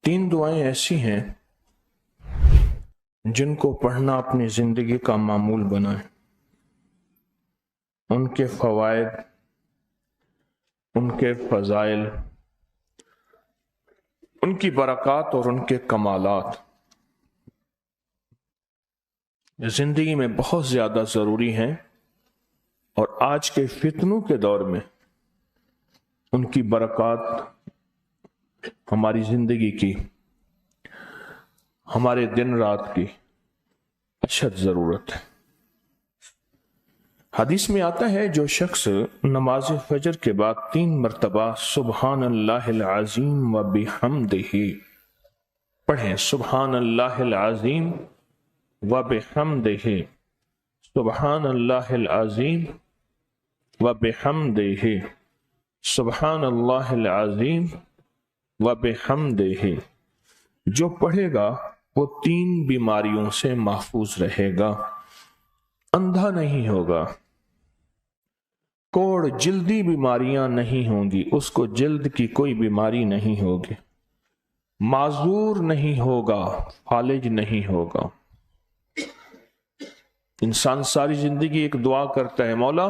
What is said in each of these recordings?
تین دعائیں ایسی ہیں جن کو پڑھنا اپنی زندگی کا معمول بنائیں. ان کے فوائد، ان کے فضائل، ان کی برکات اور ان کے کمالات زندگی میں بہت زیادہ ضروری ہیں، اور آج کے فتنوں کے دور میں ان کی برکات ہماری زندگی کی، ہمارے دن رات کی اشد ضرورت ہے. حدیث میں آتا ہے جو شخص نماز فجر کے بعد 3 مرتبہ سبحان اللہ العظیم و بحمدہ پڑھیں، سبحان اللہ العظیم و بحمدہ، سبحان اللہ العظیم و بحمدہ، سبحان اللہ العظیم و بحمدہ، جو پڑھے گا وہ 3 بیماریوں سے محفوظ رہے گا. اندھا نہیں ہوگا، کوڑ جلدی بیماریاں نہیں ہوں گی، اس کو جلد کی کوئی بیماری نہیں ہوگی، معذور نہیں ہوگا، فالج نہیں ہوگا. انسان ساری زندگی ایک دعا کرتا ہے، مولا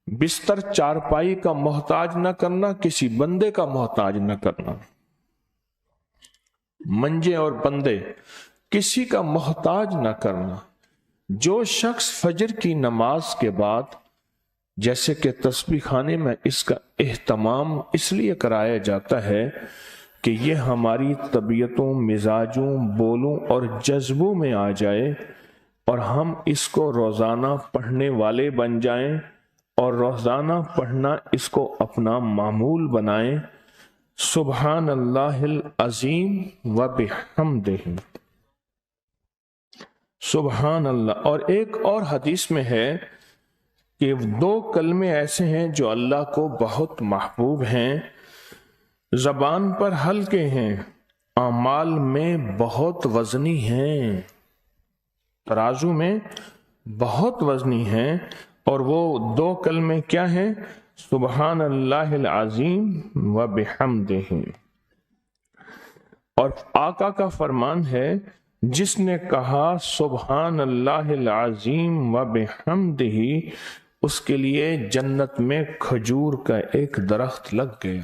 بستر چارپائی کا محتاج نہ کرنا، کسی بندے کا محتاج نہ کرنا. منجے اور بندے کسی کا محتاج نہ کرنا. جو شخص فجر کی نماز کے بعد، جیسے کہ تسبیح خانے میں اس کا اہتمام اس لیے کرایا جاتا ہے کہ یہ ہماری طبیعتوں، مزاجوں، بولوں اور جذبوں میں آ جائے اور ہم اس کو روزانہ پڑھنے والے بن جائیں اور روزانہ پڑھنا اس کو اپنا معمول بنائیں. سبحان اللہ العظیم و بحمدہ، سبحان اللہ. اور ایک اور حدیث میں ہے کہ 2 کلمے ایسے ہیں جو اللہ کو بہت محبوب ہیں، زبان پر ہلکے ہیں، اعمال میں بہت وزنی ہیں، ترازو میں بہت وزنی ہیں. اور وہ 2 کلمے کیا ہیں؟ سبحان اللہ العظیم و بحمدہ. اور آقا کا فرمان ہے، جس نے کہا سبحان اللہ العظیم و بحمدہ، اس کے لیے جنت میں کھجور کا ایک درخت لگ گیا.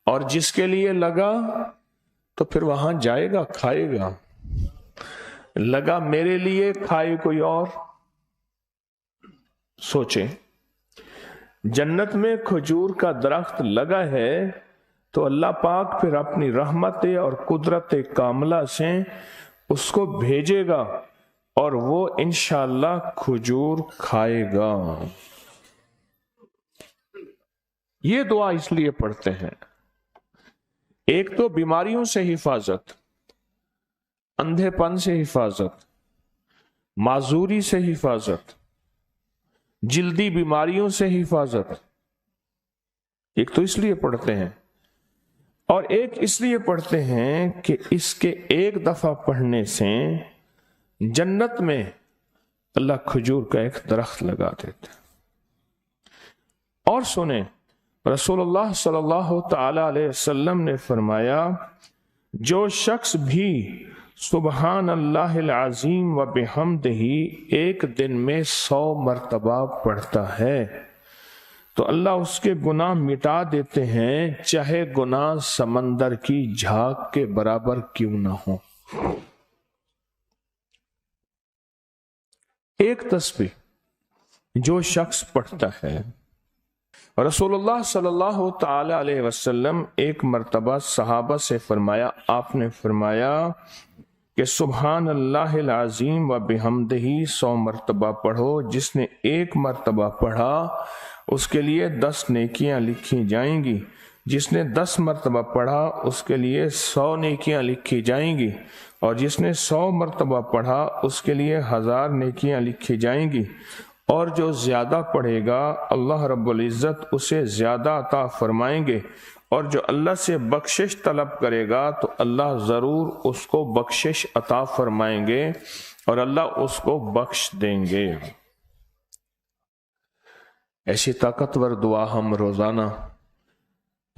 اور جس کے لیے لگا تو پھر وہاں جائے گا، کھائے گا. لگا میرے لیے، کھائے کوئی اور. سوچیں، جنت میں کھجور کا درخت لگا ہے تو اللہ پاک پھر اپنی رحمت اور قدرت کاملہ سے اس کو بھیجے گا اور وہ انشاءاللہ کھجور کھائے گا. یہ دعا اس لیے پڑھتے ہیں، ایک تو بیماریوں سے حفاظت، اندھے پن سے حفاظت، معذوری سے حفاظت، جلدی بیماریوں سے حفاظت. ایک تو اس لیے پڑھتے ہیں، اور ایک اس لیے پڑھتے ہیں کہ اس کے ایک دفعہ پڑھنے سے جنت میں اللہ کھجور کا ایک درخت لگا دیتا. اور سنیں، رسول اللہ صلی اللہ تعالی علیہ وسلم نے فرمایا، جو شخص بھی سبحان اللہ العظیم و بحمدہ ایک دن میں 100 مرتبہ پڑھتا ہے تو اللہ اس کے گناہ مٹا دیتے ہیں، چاہے گناہ سمندر کی جھاگ کے برابر کیوں نہ ہو. ایک تسبیح جو شخص پڑھتا ہے. رسول اللہ صلی اللہ تعالی علیہ وسلم ایک مرتبہ صحابہ سے فرمایا، آپ نے فرمایا کہ سبحان اللہ العظیم و بحمدہ 100 مرتبہ پڑھو. جس نے 1 مرتبہ پڑھا اس کے لیے 10 نیکیاں لکھی جائیں گی، جس نے 10 مرتبہ پڑھا اس کے لیے 100 نیکیاں لکھی جائیں گی، اور جس نے 100 مرتبہ پڑھا اس کے لیے 1000 نیکیاں لکھی جائیں گی. اور جو زیادہ پڑھے گا اللہ رب العزت اسے زیادہ عطا فرمائیں گے، اور جو اللہ سے بخشش طلب کرے گا تو اللہ ضرور اس کو بخشش عطا فرمائیں گے اور اللہ اس کو بخش دیں گے. ایسی طاقتور دعا ہم روزانہ